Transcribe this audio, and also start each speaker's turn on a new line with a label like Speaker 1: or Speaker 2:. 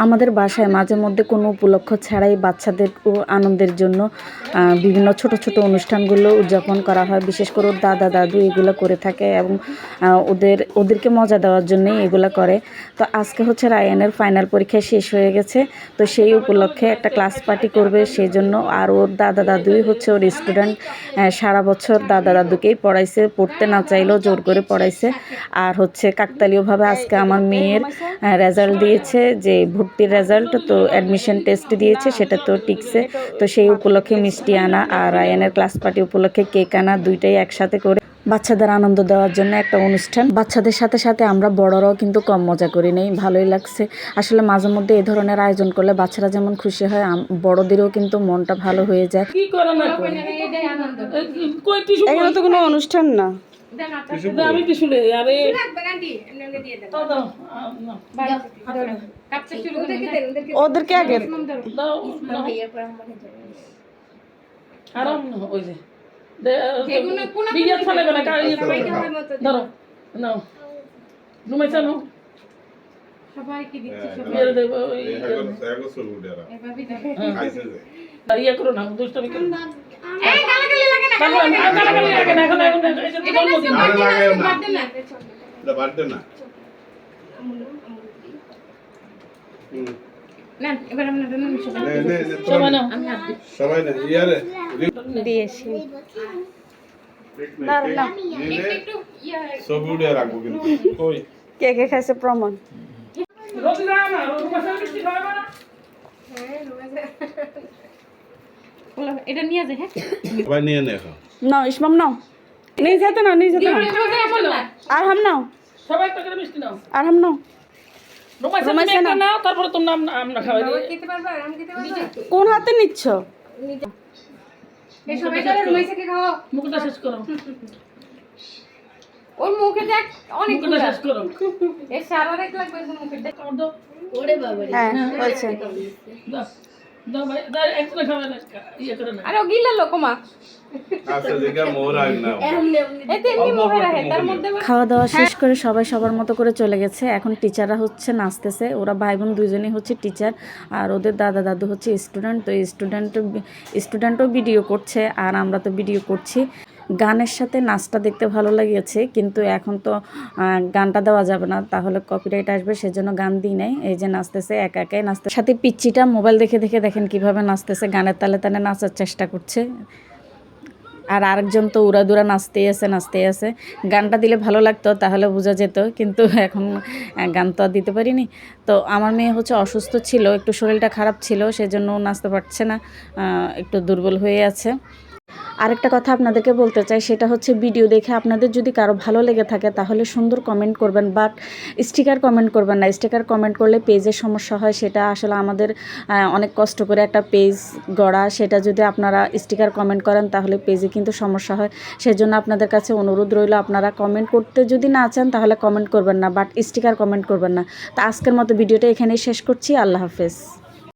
Speaker 1: আমাদের বাসায় মাঝে মধ্যে কোনো উপলক্ষ ছাড়াই বাচ্চাদের আনন্দের জন্য বিভিন্ন ছোট ছোট অনুষ্ঠানগুলো উদযাপন করা হয়। বিশেষ করে দাদা দাদু এগুলো করে থাকে এবং ওদেরকে মজা দেওয়ার জন্যই এগুলো করে। তো আজকে হচ্ছে রায়ানের ফাইনাল পরীক্ষা শেষ হয়ে গেছে, তো সেই উপলক্ষে একটা ক্লাস পার্টি করবে সেই জন্য। আর ওর দাদা দাদুই হচ্ছে ওর স্টুডেন্ট, সারা বছর দাদা দাদুকেই পড়াইছে, পড়তে না চাইলেও জোর করে পড়াইছে। আর হচ্ছে কাকতালীয়ভাবে আজকে আমার মেয়ের রেজাল্ট দিয়েছে, যে ভর্তির রেজাল্ট, তো অ্যাডমিশন টেস্ট দিয়েছে, সেটা তো টিকছে। তো সেই উপলক্ষে মিষ্টি আনা আর রায়ানের ক্লাস পার্টি উপলক্ষে কেক আনা, দুইটাই একসাথে করে বাচ্চাদের আনন্দ দেওয়ার জন্য একটা অনুষ্ঠান। বাচ্চাদের সাথে সাথে আমরা বড়রাও কিন্তু কম মজা করি নেই, ভালোই লাগছে। আসলে মাঝে মধ্যে এই ধরনের আয়োজন করলে বাচ্চারা যেমন খুশি হয়, বড়দেরও কিন্তু মনটা ভালো হয়ে যায়।
Speaker 2: এগুলো তো কোনো অনুষ্ঠান না। ওদেরকে আগে দিয়েছি। কে কে খাইছে প্রমাণ।
Speaker 3: এটা নিয়ে যায়। হ্যাঁ
Speaker 4: সবাই নিয়ে নে এখন।
Speaker 2: নাও ইসমাম নাও, নিয়ে যেতে না, নিয়ে যেতে না। আর হাম নাও,
Speaker 5: সবাই একটা করে মিষ্টি নাও।
Speaker 2: আর হাম নাও।
Speaker 5: রোমাইসা নাও, তারপরে তোমরা আমরা খাওয়াই দিই।
Speaker 3: খেতে পারবা আর আমি খেতে পারবা?
Speaker 2: কোন হাতে নিচ্ছ?
Speaker 3: এই সবাই করে রোমাইসাকে খাও।
Speaker 5: মুখটা শেষ করো।
Speaker 3: ওর মুখে দেখ অনেক
Speaker 5: মুখটা শেষ করো।
Speaker 3: এই সারা রেখ লাগবে ওর মুখে দেখ।
Speaker 5: খাও দাও।
Speaker 3: ওরে বাবা রে।
Speaker 2: হ্যাঁ হয়েছে।
Speaker 5: দাও। দাও ভাই, দাও একটা খাওয়াই না, ইয়ে করে না।
Speaker 3: আরে ও গিলা লোকমা।
Speaker 4: আচ্ছা দেখা মোর আগ না।
Speaker 3: এতে এমনি মুখে রাখে তার মধ্যে
Speaker 1: খাওয়া দাওয়া শেষ করে সবাই সবার মতো করে চলে গেছে। এখন টিচাররা হচ্ছে নাচতেছে, ওরা ভাই বোন দুইজনেই হচ্ছে টিচার, আর ওদের দাদা দাদু হচ্ছে স্টুডেন্ট। তো স্টুডেন্টও ভিডিও করছে আর আমরা তো ভিডিও করছি। গানের সাথে নাচটা দেখতে ভালো লেগেছে, কিন্তু এখন তো গানটা দেওয়া যাবে না, তাহলে কপিরাইট আসবে, সেজন্য গান দিই নাই। এই যে নাচতেছে, একা একাই নাচতে, সাথে পিচ্চিটা মোবাইল দেখে দেখে দেখেন কিভাবে নাচতেছে, গানের তালে তালে নাচার চেষ্টা করছে। আর আরেকজন তো উড়াদুরা নাচতেই আছে। গানটা দিলে ভালো লাগতো, তাহলে বোঝা যেত, কিন্তু এখন গান তো আর দিতে পারিনি। তো আমার মেয়ে হচ্ছে অসুস্থ ছিল, একটু শরীরটা খারাপ ছিল, সেজন্য নাচতে পারছে না, একটু দুর্বল হয়ে আছে। আরেকটা কথা আপনাদেরকে বলতে চাই, সেটা হচ্ছে ভিডিও দেখে আপনাদের যদি কারো ভালো লেগে থাকে তাহলে সুন্দর কমেন্ট করবেন, বাট স্টিকার কমেন্ট করবেন না। স্টিকার কমেন্ট করলে পেজের সমস্যা হয়, সেটা আসলে আমাদের অনেক কষ্ট করে একটা পেজ গড়া, সেটা যদি আপনারা স্টিকার কমেন্ট করেন তাহলে পেজে কিন্তু সমস্যা হয়। সেজন্য আপনাদের কাছে অনুরোধ রইল, আপনারা কমেন্ট করতে যদি না চান তাহলে কমেন্ট করবেন না, বাট স্টিকার কমেন্ট করবেন না। তো আজকের মতো ভিডিওটা এখানেই শেষ করছি। আল্লাহ হাফেজ।